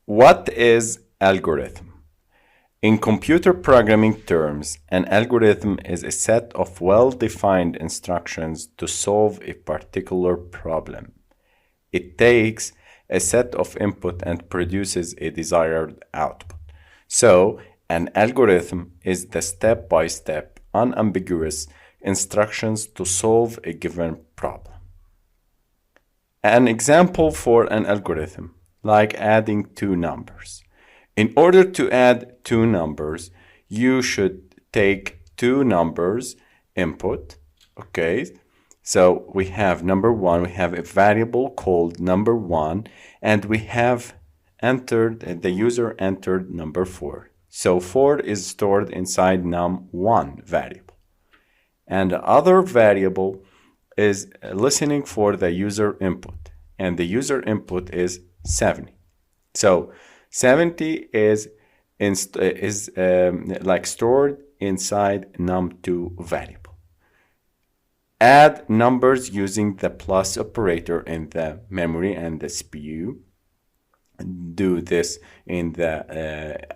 What is algorithm? In computer programming terms, an algorithm is a set of well-defined instructions to solve a particular problem. It takes a set of input and produces a desired output. So, an algorithm is the step-by-step, unambiguous instructions to solve a given problem. An example for an algorithm, like adding two numbers. In order to add two numbers, you should take two numbers input, okay? So we have number one, we have a variable called number one, and we have the user entered number 4. So 4 is stored inside num1 variable. And the other variable is listening for the user input, and the user input is 70. So 70 is like stored inside num2 variable. Add numbers using the plus operator in the memory and the CPU. Do this in the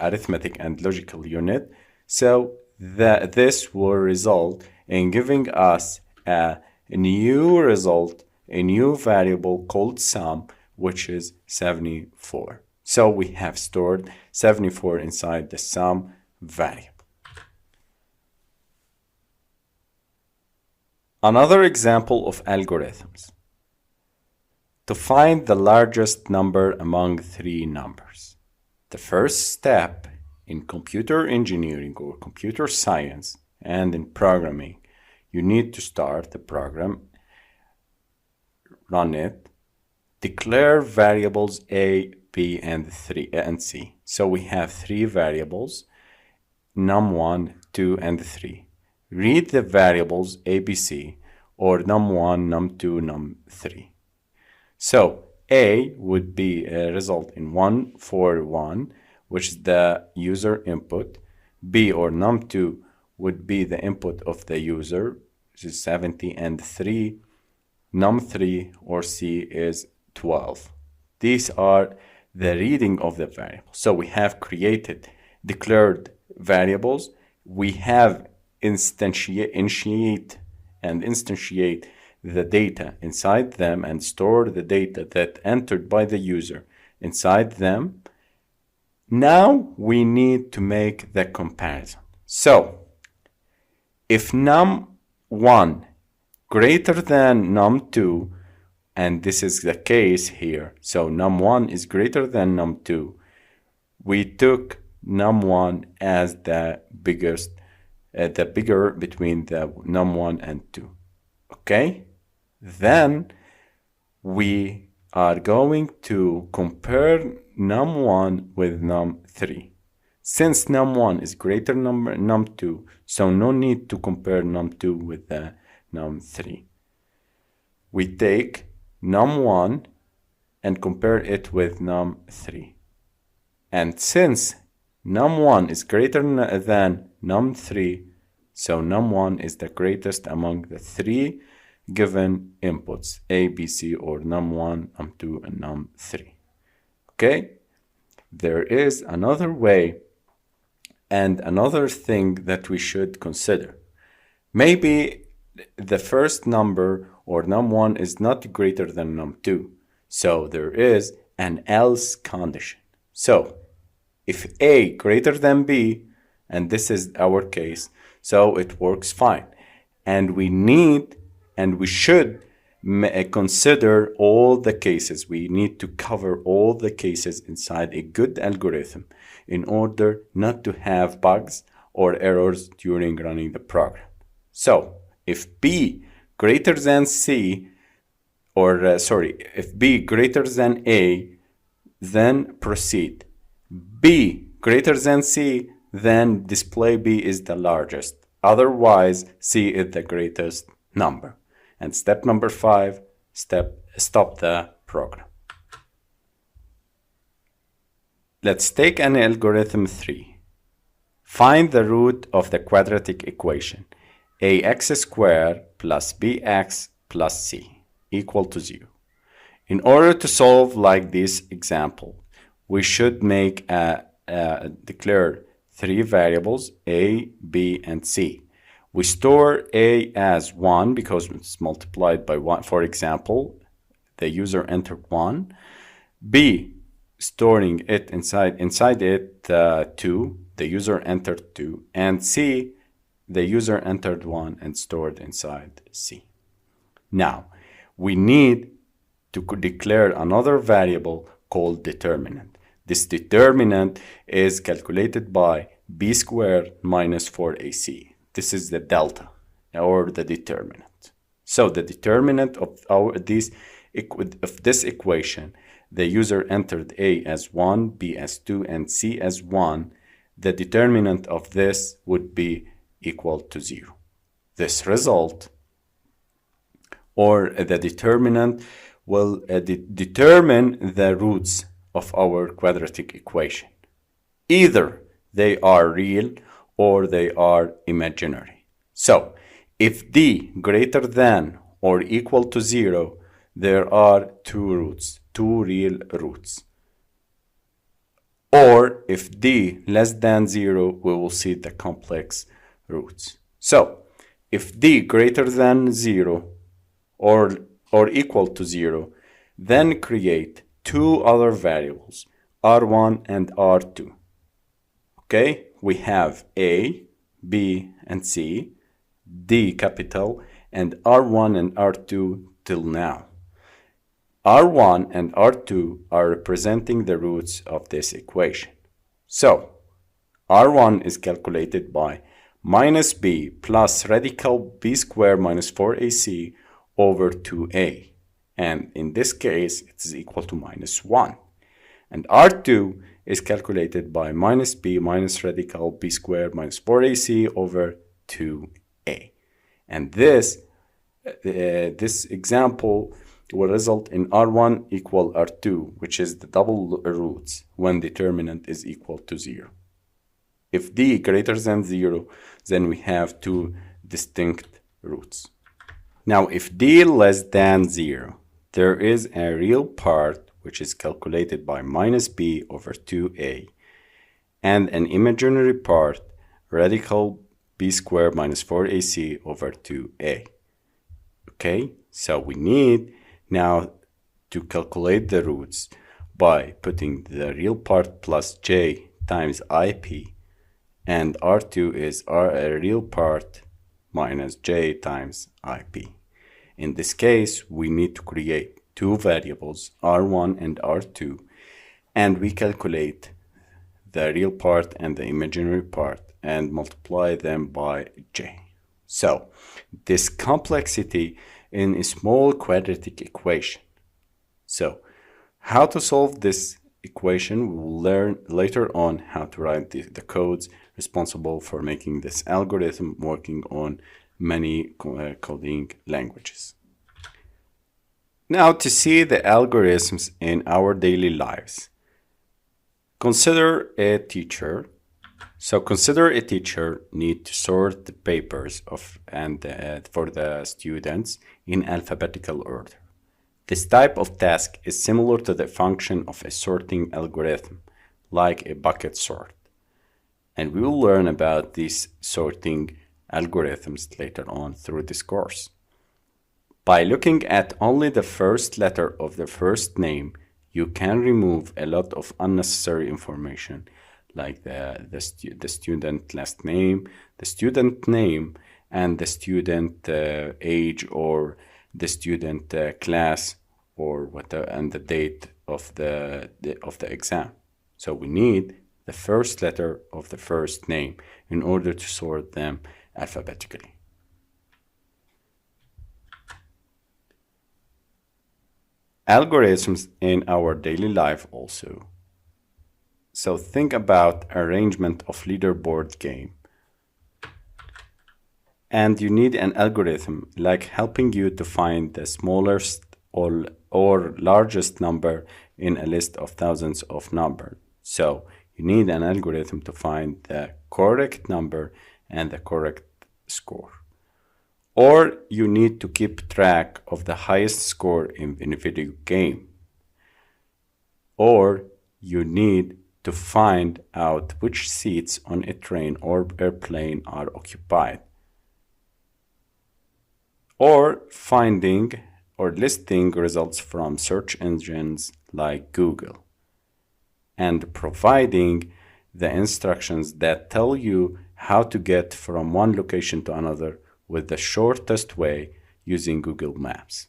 arithmetic and logical unit. So this will result in giving us a new result, a new variable called sum, which is 74. So we have stored 74 inside the sum variable. Another example of algorithms. To find the largest number among three numbers. The first step in computer engineering or computer science and in programming, you need to start the program, run it, declare variables A, B, and C. So we have three variables, num1, 2, and 3. Read the variables ABC or num1, num2, num3. So A would be a result in 1 for 1, which is the user input. B or num2 would be the input of the user, which is 70, and 3. Num3 or C is 12. These are the reading of the variable. So we have created declared variables. We have initiate the data inside them and store the data that entered by the user inside them. Now we need to make the comparison. So if num1 greater than num2, and this is the case here, so num1 is greater than num2, we took num1 as the bigger between the num1 and 2. Okay? Then we are going to compare num1 with num3. Since num1 is greater than num2, so no need to compare num2 with the num3. We take num1 and compare it with num3. And since num1 is greater than num3, so num1 is the greatest among the three given inputs, A, B, C, or num1, num2, and num3. Okay? There is another way and another thing that we should consider. Maybe the first number or num1 is not greater than num2. So there is an else condition. So if A greater than B, and this is our case, so it works fine. And we should consider all the cases. We need to cover all the cases inside a good algorithm in order not to have bugs or errors during running the program. So if B greater than C, if B greater than A, then proceed. B greater than C, then display B is the largest. Otherwise, C is the greatest number. And step number 5, stop the program. Let's take an algorithm 3. Find the root of the quadratic equation ax squared plus bx plus c equal to 0. In order to solve like this example, we should declare three variables, A, B, and C. We store A as 1 because it's multiplied by 1. For example, the user entered 1. B, storing it inside it 2. The user entered 2. And C, the user entered 1 and stored inside C. Now, we need to declare another variable called determinant. This determinant is calculated by b squared minus 4ac. This is the delta, or the determinant. So the determinant of this equation, the user entered a as 1, b as 2, and c as 1. The determinant of this would be equal to 0. This result, or the determinant, will determine the roots of our quadratic equation. Either they are real or they are imaginary. So, if d greater than or equal to 0, there are two real roots. Or if d less than 0, we will see the complex roots. So, if d greater than 0 or equal to 0, then create two other variables, r1 and r2. Okay, we have a, b, and c, d capital, and r1 and r2 till now. r1 and r2 are representing the roots of this equation. So, r1 is calculated by minus b plus radical b squared minus 4ac over 2a. And in this case, it is equal to minus 1. And r2 is calculated by minus b minus radical b squared minus 4ac over 2a. And this example will result in r1 equal r2, which is the double roots when determinant is equal to 0. If d greater than 0, then we have two distinct roots. Now, if d less than 0, there is a real part which is calculated by minus b over 2a, and an imaginary part, radical b squared minus 4ac over 2a. Okay, so we need now to calculate the roots by putting the real part plus j times ip, and r2 is a real part minus j times ip. In this case, we need to create two variables, r1 and r2, and we calculate the real part and the imaginary part and multiply them by j. So, this complexity in a small quadratic equation. So, how to solve this equation, we will learn later on how to write the codes responsible for making this algorithm working on many coding languages. Now, to see the algorithms in our daily lives, consider a teacher. So consider a teacher need to sort the papers for the students in alphabetical order. This type of task is similar to the function of a sorting algorithm, like a bucket sort. And we will learn about these sorting algorithms later on through this course. By looking at only the first letter of the first name, you can remove a lot of unnecessary information, like the student last name, the student name, and the student age, or the student class, or whatever, and the date of the exam. So we need the first letter of the first name in order to sort them alphabetically. Algorithms in our daily life also. So think about arrangement of leaderboard game. And you need an algorithm like helping you to find the smallest or largest number in a list of thousands of numbers. So you need an algorithm to find the correct number and the correct score. Or you need to keep track of the highest score in a video game. Or you need to find out which seats on a train or airplane are occupied, or finding or listing results from search engines like Google, and providing the instructions that tell you how to get from one location to another with the shortest way using Google Maps.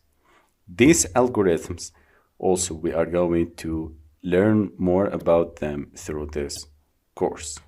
These algorithms also, we are going to learn more about them through this course.